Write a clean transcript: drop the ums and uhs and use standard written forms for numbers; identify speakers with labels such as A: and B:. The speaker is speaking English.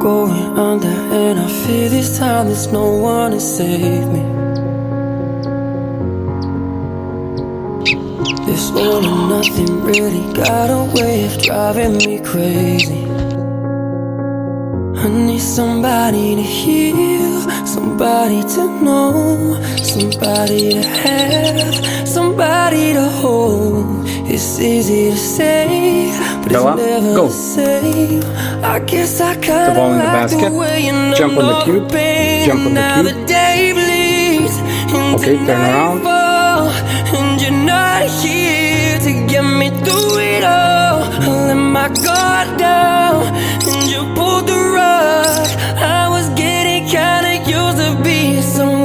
A: going under, and I fear this time there's no one to save me. This all or nothing really got a way of driving me crazy. I need somebody to heal, somebody to know, somebody to have, somebody to hold. It's easy to say, but it's never the same. I guess I kinda
B: The ball in the
A: like
B: basket.
A: the way you know
B: Jump on the cube. Jump on the
A: now
B: cube.
A: the day bleeds into
B: Okay, turn around.
A: nightfall, and you're not here to get me through it all. I let my guard down, and you pulled the rug. I was getting kinda used to being someone